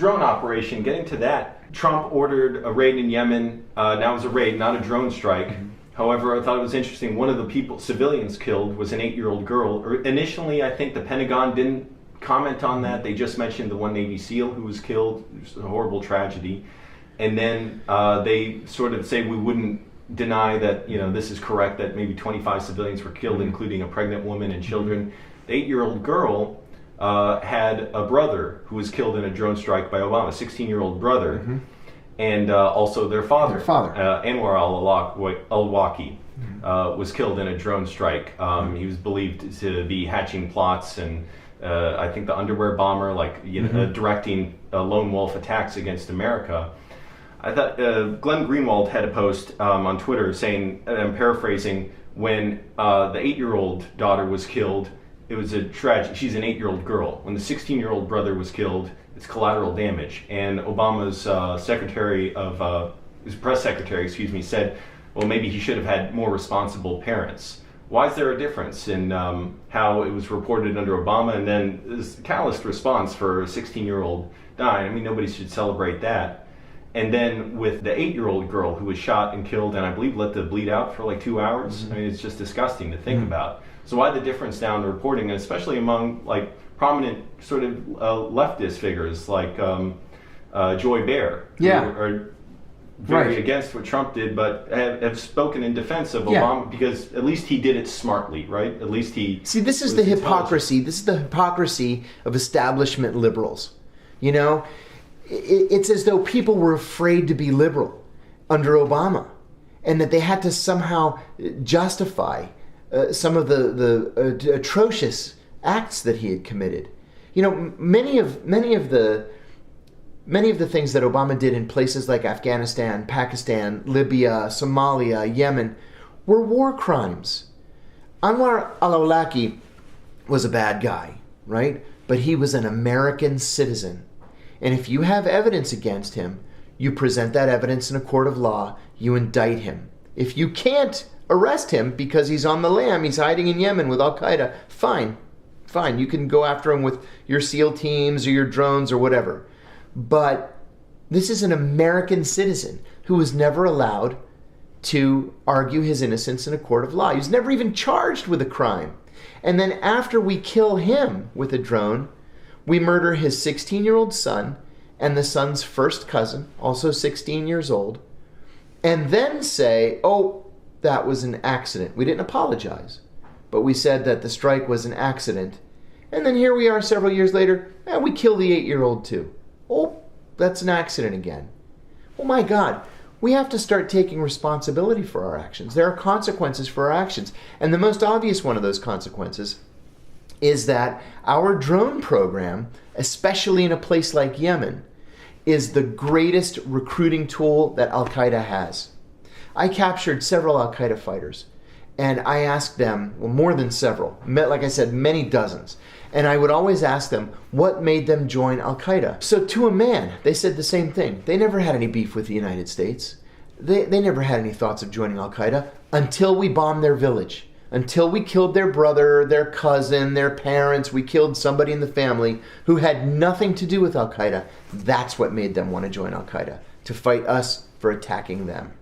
drone operation, getting to that, Trump ordered a raid in Yemen. Now it was a raid, not a drone strike. Mm-hmm. However, I thought it was interesting. One of the civilians killed was an 8-year-old girl. Initially, I think the Pentagon didn't comment on that. They just mentioned the one Navy SEAL who was killed. It was a horrible tragedy. And then they sort of say we wouldn't deny that, this is correct, that maybe 25 civilians were killed, including a pregnant woman and children. The 8-year-old girl had a brother who was killed in a drone strike by Obama, a 16-year-old brother. Mm-hmm. And also their father. Anwar al-Awlaki, was killed in a drone strike. He was believed to be hatching plots and I think the underwear bomber, directing lone wolf attacks against America. I thought Glenn Greenwald had a post on Twitter saying, and I'm paraphrasing, when the 8-year-old daughter was killed, it was a tragedy. She's an 8-year-old girl. When the 16-year-old brother was killed, it's collateral damage. And Obama's his press secretary, said, well, maybe he should have had more responsible parents. Why is there a difference in how it was reported under Obama and then this calloused response for a 16-year-old dying? I mean, nobody should celebrate that. And then with the 8-year-old girl who was shot and killed and I believe let to bleed out for 2 hours. Mm-hmm. I mean, it's just disgusting to think about. So why the difference now in the reporting, and especially among prominent sort of leftist figures like Joy Behar, who are very against what Trump did, but have spoken in defense of Obama because at least he did it smartly, right? At least he... See, this is the hypocrisy. This is the hypocrisy of establishment liberals. It's as though people were afraid to be liberal under Obama and that they had to somehow justify some of the atrocious acts that he had committed. Many of the things that Obama did in places like Afghanistan, Pakistan, Libya, Somalia, Yemen were war crimes. Anwar al-Awlaki was a bad guy, right? But he was an American citizen. And if you have evidence against him, you present that evidence in a court of law, you indict him. If you can't arrest him because he's on the lam, he's hiding in Yemen with Al-Qaeda, fine. You can go after him with your SEAL teams or your drones or whatever. But this is an American citizen who was never allowed to argue his innocence in a court of law. He was never even charged with a crime. And then after we kill him with a drone, we murder his 16-year-old son and the son's first cousin, also 16 years old, and then say, oh, that was an accident. We didn't apologize, but we said that the strike was an accident. And then here we are several years later, and we kill the 8-year-old too. Oh, that's an accident again. Oh my God, we have to start taking responsibility for our actions. There are consequences for our actions. And the most obvious one of those consequences is that our drone program, especially in a place like Yemen, is the greatest recruiting tool that Al-Qaeda has. I captured several Al-Qaeda fighters, and I asked them, well, more than several, like I said, many dozens, and I would always ask them what made them join Al-Qaeda. So to a man, they said the same thing. They never had any beef with the United States. They never had any thoughts of joining Al-Qaeda until we bombed their village. Until we killed their brother, their cousin, their parents, we killed somebody in the family who had nothing to do with Al-Qaeda. That's what made them want to join Al-Qaeda, to fight us for attacking them.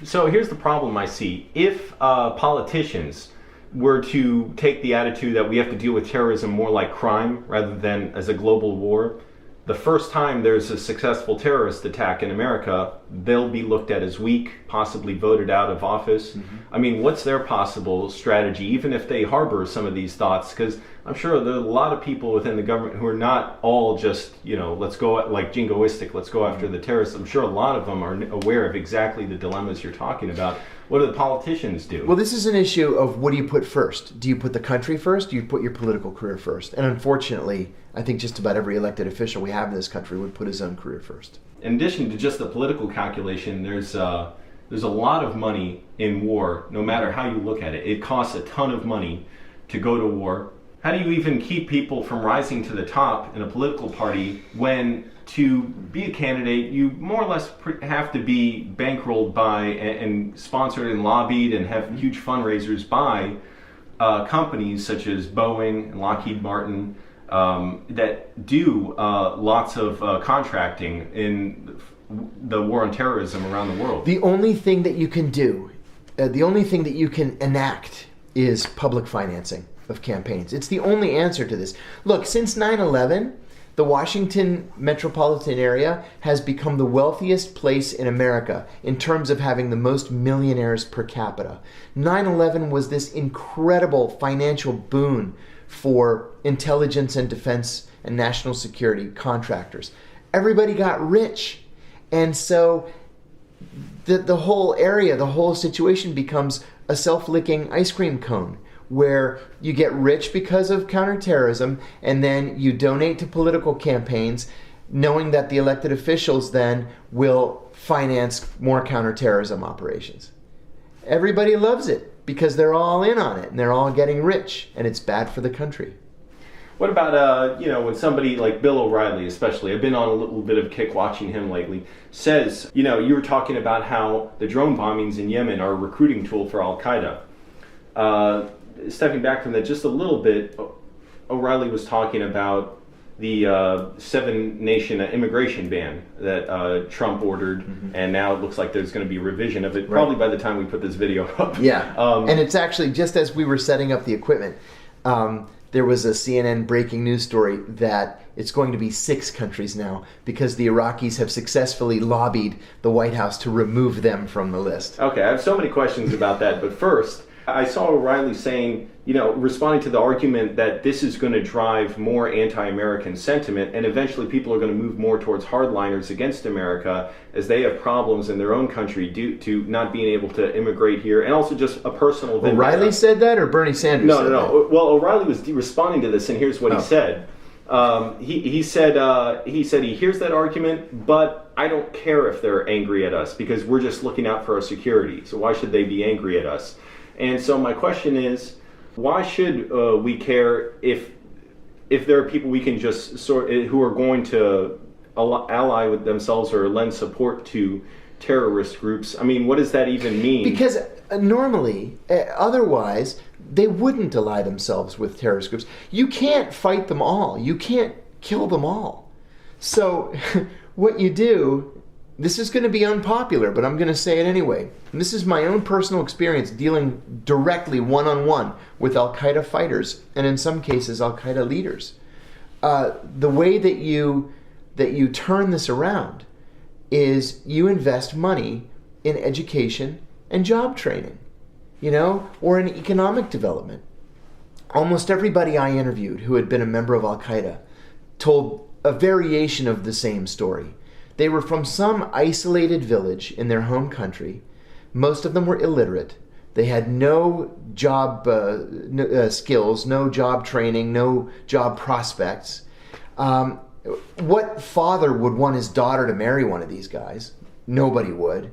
So here's the problem I see. If politicians were to take the attitude that we have to deal with terrorism more like crime rather than as a global war, the first time there's a successful terrorist attack in America, they'll be looked at as weak, possibly voted out of office. Mm-hmm. I mean, what's their possible strategy, even if they harbor some of these thoughts? Because I'm sure there are a lot of people within the government who are not all just, let's go, like jingoistic, let's go after the terrorists. I'm sure a lot of them are aware of exactly the dilemmas you're talking about. What do the politicians do? Well, this is an issue of what do you put first? Do you put the country first? Do you put your political career first? And unfortunately, I think just about every elected official we have in this country would put his own career first. In addition to just the political calculation, there's a lot of money in war, no matter how you look at it. It costs a ton of money to go to war. How do you even keep people from rising to the top in a political party when to be a candidate, you more or less have to be bankrolled by and sponsored and lobbied and have huge fundraisers by companies such as Boeing and Lockheed Martin. that do lots of contracting in the war on terrorism around the world. The only thing that you can do, the only thing that you can enact is public financing of campaigns. It's the only answer to this. Look, since 9/11, the Washington metropolitan area has become the wealthiest place in America in terms of having the most millionaires per capita. 9/11 was this incredible financial boon for intelligence and defense and national security contractors. Everybody got rich. And so the whole area, the whole situation becomes a self-licking ice cream cone where you get rich because of counterterrorism and then you donate to political campaigns knowing that the elected officials then will finance more counterterrorism operations. Everybody loves it because they're all in on it and they're all getting rich, and it's bad for the country. What about, when somebody like Bill O'Reilly, especially, I've been on a little bit of a kick watching him lately, says, you were talking about how the drone bombings in Yemen are a recruiting tool for Al-Qaeda. Stepping back from that just a little bit, O'Reilly was talking about the 7-nation immigration ban that Trump ordered, and now it looks like there's going to be a revision of it, probably by the time we put this video up. Yeah, and it's actually, just as we were setting up the equipment, there was a CNN breaking news story that it's going to be 6 countries now because the Iraqis have successfully lobbied the White House to remove them from the list. Okay, I have so many questions about that, but first, I saw O'Reilly saying, responding to the argument that this is going to drive more anti-American sentiment, and eventually people are going to move more towards hardliners against America as they have problems in their own country due to not being able to immigrate here, and also just a personal vendetta. O'Reilly said that, or Bernie Sanders said that? No. Well, O'Reilly was responding to this, and here's what he said. He said he hears that argument, but I don't care if they're angry at us because we're just looking out for our security. So why should they be angry at us? And so my question is, why should we care if there are people we can just who are going to ally with themselves or lend support to terrorist groups? I mean, what does that even mean? Because normally, otherwise, they wouldn't ally themselves with terrorist groups. You can't fight them all. You can't kill them all. So what you do, this is going to be unpopular, but I'm going to say it anyway. And this is my own personal experience dealing directly one-on-one with Al-Qaeda fighters, and in some cases, Al-Qaeda leaders. The way that you turn this around is you invest money in education and job training, or in economic development. Almost everybody I interviewed who had been a member of Al-Qaeda told a variation of the same story. They were from some isolated village in their home country. Most of them were illiterate. They had no job skills, no job training, no job prospects. What father would want his daughter to marry one of these guys? Nobody would.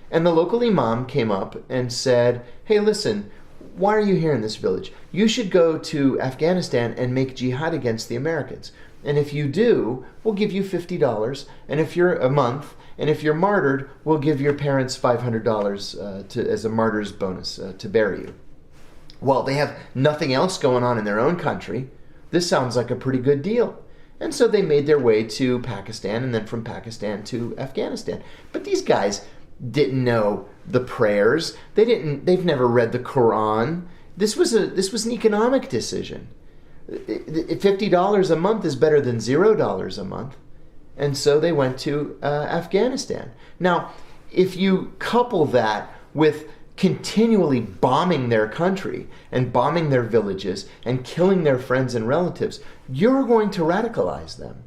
And the local imam came up and said, hey, listen, why are you here in this village? You should go to Afghanistan and make jihad against the Americans. And if you do, we'll give you $50 and if you're a month. And if you're martyred, we'll give your parents $500 as a martyr's bonus to bury you. Well, they have nothing else going on in their own country. This sounds like a pretty good deal. And so they made their way to Pakistan and then from Pakistan to Afghanistan. But these guys didn't know the prayers. They've never read the Quran. This was an economic decision. $50 a month is better than $0 a month. And so they went to Afghanistan. Now, if you couple that with continually bombing their country and bombing their villages and killing their friends and relatives, you're going to radicalize them.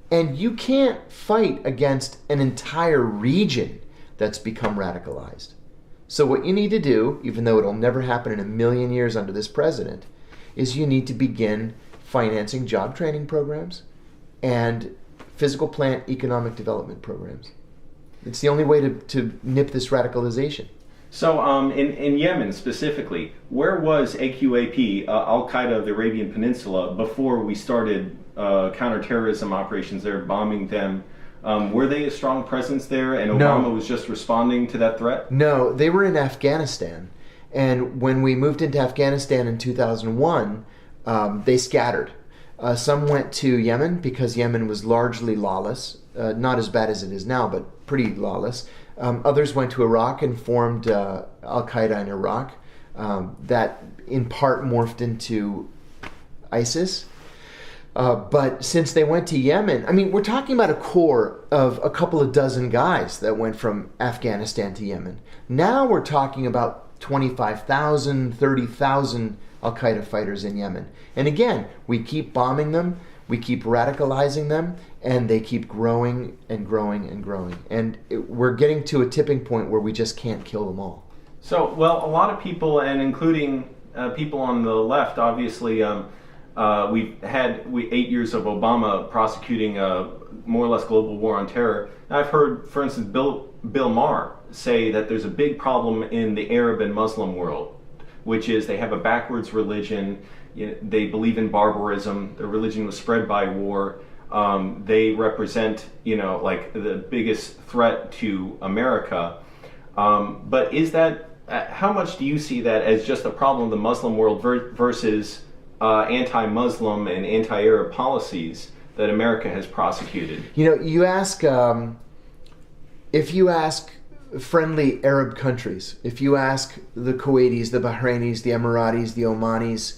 And you can't fight against an entire region that's become radicalized. So what you need to do, even though it'll never happen in a million years under this president, is you need to begin financing job training programs and physical plant economic development programs. It's the only way to nip this radicalization. So in Yemen specifically, where was AQAP, Al-Qaeda of the Arabian Peninsula, before we started counterterrorism operations there, bombing them? Were they a strong presence there and Obama was just responding to that threat? No, they were in Afghanistan. And when we moved into Afghanistan in 2001, they scattered. Some went to Yemen because Yemen was largely lawless, not as bad as it is now, but pretty lawless. Others went to Iraq and formed Al-Qaeda in Iraq. That in part morphed into ISIS. But since they went to Yemen, I mean, we're talking about a core of a couple of dozen guys that went from Afghanistan to Yemen. Now we're talking about 25,000, 30,000 Al-Qaeda fighters in Yemen. And again, we keep bombing them, we keep radicalizing them, and they keep growing and growing and growing. And we're getting to a tipping point where we just can't kill them all. So, well, a lot of people, and including people on the left, obviously, we've had 8 years of Obama prosecuting a more or less global war on terror. Now, I've heard, for instance, Bill Maher say that there's a big problem in the Arab and Muslim world, which is they have a backwards religion. They believe in barbarism. Their religion was spread by war. They represent, like the biggest threat to America. But is that, how much do you see that as just a problem of the Muslim world versus anti-Muslim and anti-Arab policies that America has prosecuted? You ask, if you ask friendly Arab countries, if you ask the Kuwaitis, the Bahrainis, the Emiratis, the Omanis,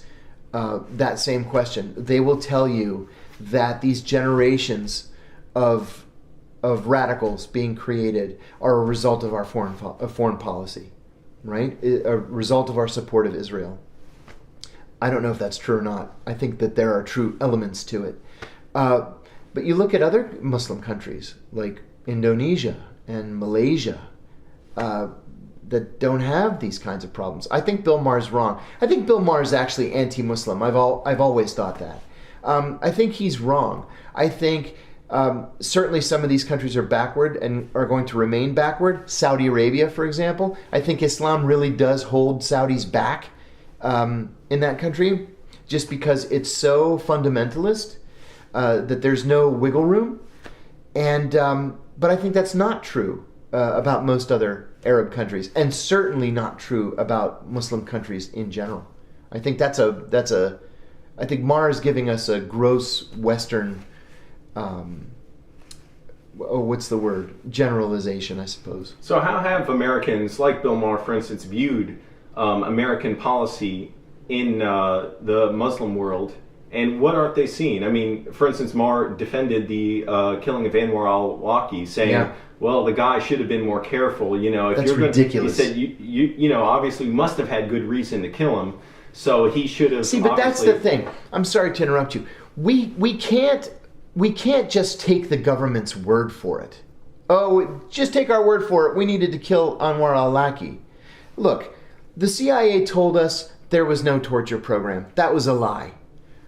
that same question, they will tell you that these generations of radicals being created are a result of our foreign policy, right? A result of our support of Israel. I don't know if that's true or not. I think that there are true elements to it. But you look at other Muslim countries like Indonesia and Malaysia that don't have these kinds of problems. I think Bill Maher's wrong. I think Bill Maher is actually anti-Muslim. I've always thought that. I think he's wrong. I think certainly some of these countries are backward and are going to remain backward. Saudi Arabia, for example. I think Islam really does hold Saudis back in that country just because it's so fundamentalist that there's no wiggle room. But I think that's not true about most other Arab countries, and certainly not true about Muslim countries in general. I think I think Maher is giving us a gross Western, what's the word? Generalization, I suppose. So how have Americans, like Bill Maher, for instance, viewed American policy in the Muslim world, and what aren't they seeing? I mean, for instance, Maher defended the killing of Anwar al-Awlaki, saying, well, the guy should have been more careful. If That's ridiculous. He said, you obviously must have had good reason to kill him, so he should have. See, but that's the thing. I'm sorry to interrupt you. We can't just take the government's word for it. Oh, just take our word for it. We needed to kill Anwar al-Awlaki. Look, the CIA told us there was no torture program. That was a lie.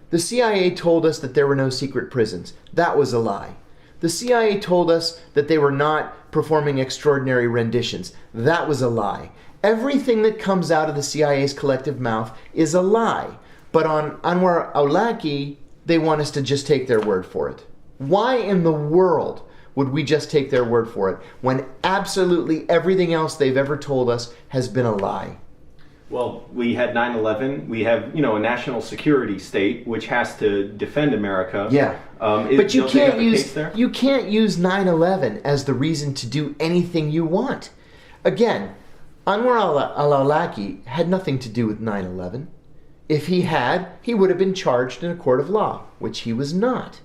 The CIA told us that there were no secret prisons. That was a lie. The CIA told us that they were not performing extraordinary renditions. That was a lie. Everything that comes out of the CIA's collective mouth is a lie. But on Anwar al-Awlaki, they want us to just take their word for it. Why in the world would we just take their word for it when absolutely everything else they've ever told us has been a lie? Well, we had 9/11. We have, a national security state which has to defend America. Yeah, but you can't use 9/11 as the reason to do anything you want. Again, Anwar al-Awlaki had nothing to do with 9/11. If he had, he would have been charged in a court of law, which he was not.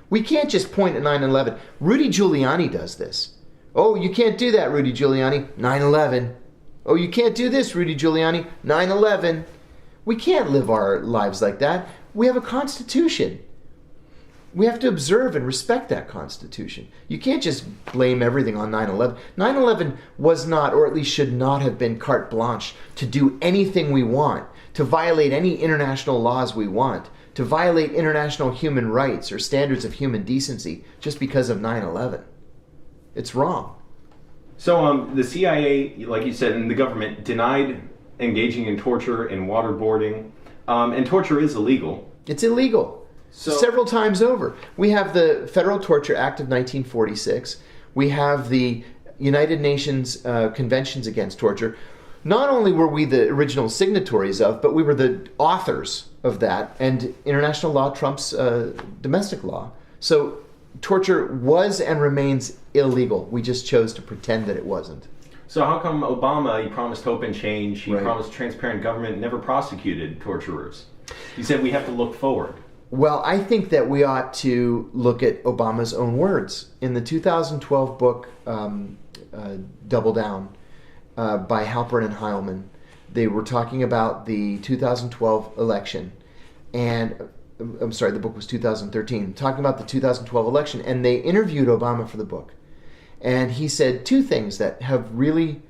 We can't just point at 9/11. Rudy Giuliani does this. Oh, you can't do that, Rudy Giuliani. 9/11. Oh, you can't do this, Rudy Giuliani. 9/11. We can't live our lives like that. We have a constitution. We have to observe and respect that constitution. You can't just blame everything on 9/11. 9/11 was not, or at least should not have been carte blanche to do anything we want, to violate any international laws we want, to violate international human rights or standards of human decency just because of 9/11. It's wrong. So the CIA, like you said, and the government denied engaging in torture and waterboarding, and torture is illegal. It's illegal. Several times over. We have the Federal Torture Act of 1946. We have the United Nations Conventions Against Torture. not only were we the original signatories of, but we were the authors of that, and international law trumps domestic law. So torture was and remains illegal. We just chose to pretend that it wasn't. So how come Obama, he promised hope and change, he Right. promised transparent government, never prosecuted torturers? He said we have to look forward. Well, I think that we ought to look at Obama's own words. In the 2012 book, Double Down, by Halpern and Heilman, they were talking about the 2012 election. And, I'm sorry, the book was 2013, talking about the 2012 election. And they interviewed Obama for the book. And he said two things that have really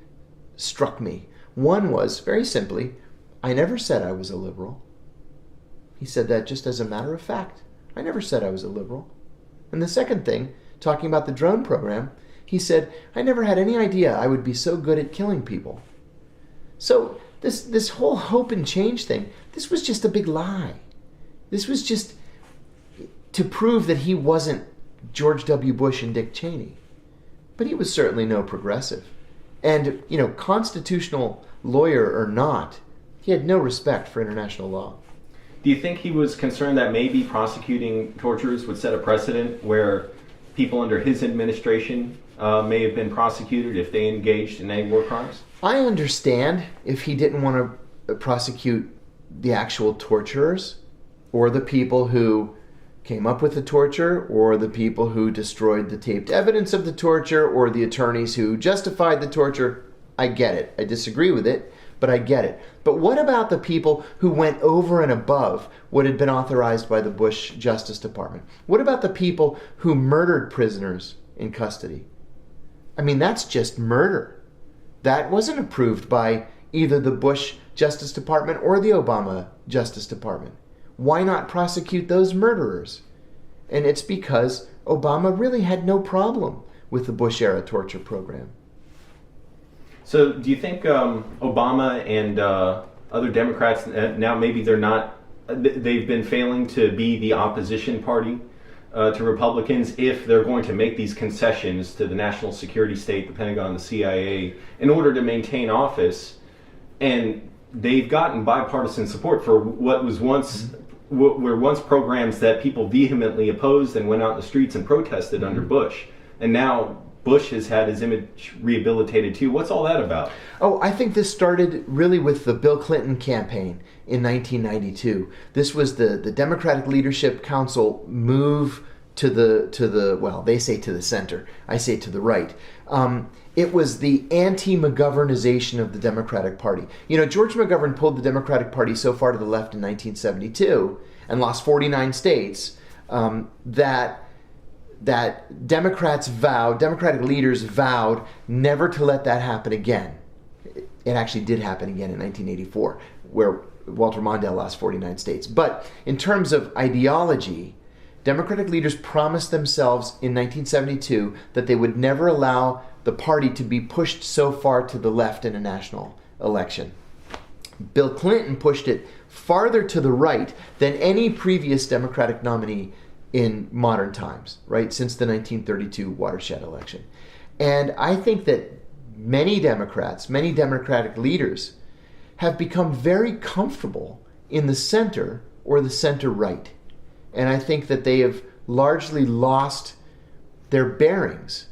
struck me. One was, very simply, I never said I was a liberal. He said that just as a matter of fact. I never said I was a liberal. And the second thing, talking about the drone program, he said, I never had any idea I would be so good at killing people. So this whole hope and change thing, this was just a big lie. This was just to prove that he wasn't George W. Bush and Dick Cheney. But he was certainly no progressive. And, constitutional lawyer or not, he had no respect for international law. Do you think he was concerned that maybe prosecuting torturers would set a precedent where people under his administration may have been prosecuted if they engaged in any war crimes? I understand if he didn't want to prosecute the actual torturers or the people who came up with the torture or the people who destroyed the taped evidence of the torture or the attorneys who justified the torture. I get it. I disagree with it, but I get it. But what about the people who went over and above what had been authorized by the Bush Justice Department? What about the people who murdered prisoners in custody? I mean, that's just murder. That wasn't approved by either the Bush Justice Department or the Obama Justice Department. Why not prosecute those murderers? And it's because Obama really had no problem with the Bush-era torture program. So do you think Obama and other Democrats, now maybe they've been failing to be the opposition party to Republicans if they're going to make these concessions to the national security state, the Pentagon, the CIA, in order to maintain office? And they've gotten bipartisan support for what were once programs that people vehemently opposed and went out in the streets and protested under Bush. And now Bush has had his image rehabilitated too. What's all that about? Oh, I think this started really with the Bill Clinton campaign in 1992. This was the Democratic Leadership Council move to the well, they say to the center. I say to the right. It was the anti-McGovernization of the Democratic Party. George McGovern pulled the Democratic Party so far to the left in 1972 and lost 49 states that Democratic leaders vowed never to let that happen again. It actually did happen again in 1984, where Walter Mondale lost 49 states. But in terms of ideology, Democratic leaders promised themselves in 1972 that they would never allow the party to be pushed so far to the left in a national election. Bill Clinton pushed it farther to the right than any previous Democratic nominee in modern times, right, since the 1932 watershed election. And I think that many Democrats, many Democratic leaders have become very comfortable in the center or the center right. And I think that they have largely lost their bearings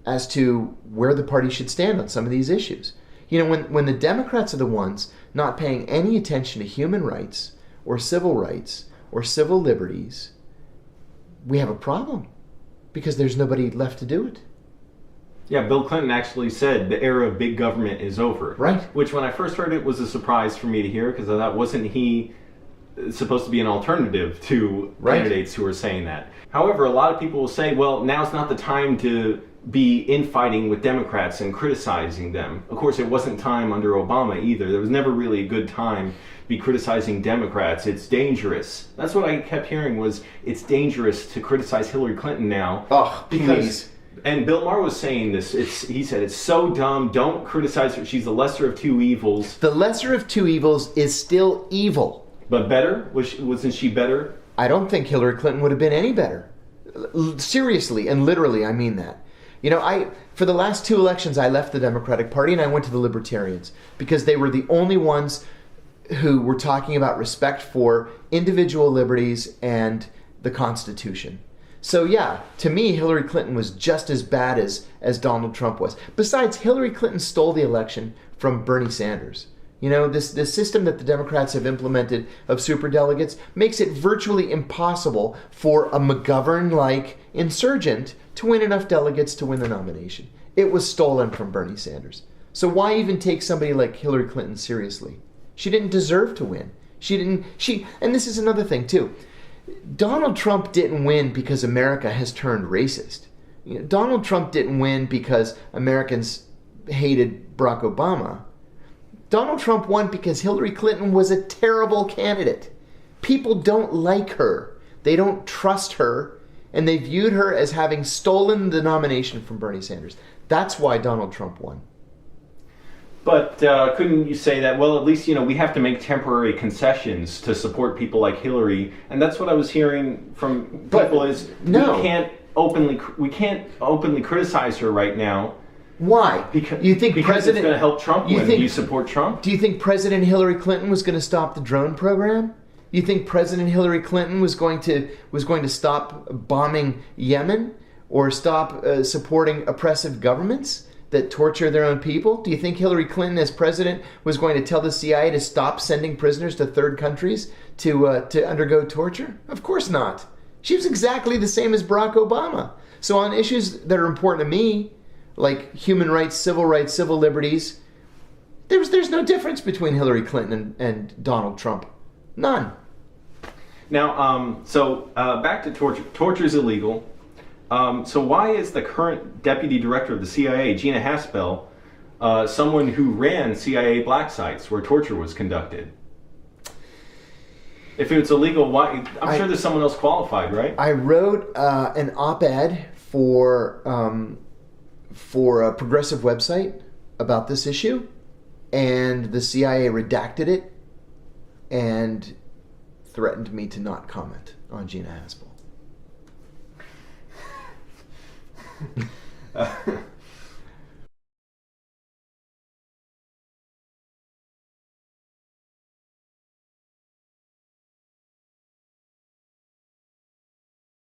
as to where the party should stand on some of these issues. When the Democrats are the ones not paying any attention to human rights or civil liberties, we have a problem because there's nobody left to do it. Yeah, Bill Clinton actually said the era of big government is over. Right. Which when I first heard it was a surprise for me to hear because I thought, wasn't he supposed to be an alternative to candidates who are saying that? However, a lot of people will say, well, now's not the time to be infighting with Democrats and criticizing them. Of course, it wasn't time under Obama either. There was never really a good time to be criticizing Democrats. It's dangerous. That's what I kept hearing was, it's dangerous to criticize Hillary Clinton now. Oh, please. And Bill Maher was saying this. He said, it's so dumb. Don't criticize her. She's the lesser of two evils. The lesser of two evils is still evil. But better? Wasn't she better? I don't think Hillary Clinton would have been any better. Seriously and literally, I mean that. You know, for the last 2 elections, I left the Democratic Party and I went to the Libertarians because they were the only ones who were talking about respect for individual liberties and the Constitution. So yeah, to me, Hillary Clinton was just as bad as Donald Trump was. Besides, Hillary Clinton stole the election from Bernie Sanders. You know, this system that the Democrats have implemented of superdelegates makes it virtually impossible for a McGovern-like insurgent to win enough delegates to win the nomination. It was stolen from Bernie Sanders. So why even take somebody like Hillary Clinton seriously? She didn't deserve to win. And this is another thing too. Donald Trump didn't win because America has turned racist. You know, Donald Trump didn't win because Americans hated Barack Obama. Donald Trump won because Hillary Clinton was a terrible candidate. People don't like her. They don't trust her. And they viewed her as having stolen the nomination from Bernie Sanders. That's why Donald Trump won. But couldn't you say that, well, at least, you know, we have to make temporary concessions to support people like Hillary, and that's what I was hearing from people is no. we can't openly criticize her right now. Why? Because it's going to help Trump win. Do you support Trump? Do you think President Hillary Clinton was going to stop the drone program? You think President Hillary Clinton was going to stop bombing Yemen or stop supporting oppressive governments that torture their own people? Do you think Hillary Clinton, as president, was going to tell the CIA to stop sending prisoners to third countries to undergo torture? Of course not. She was exactly the same as Barack Obama. So on issues that are important to me, like human rights, civil liberties, there's no difference between Hillary Clinton and Donald Trump. None. Now, back to torture. Torture is illegal. So why is the current deputy director of the CIA, Gina Haspel, someone who ran CIA black sites where torture was conducted? If it's illegal, why? I'm sure there's someone else qualified, right? I wrote an op-ed for a progressive website about this issue, and the CIA redacted it and threatened me to not comment on Gina Haspel.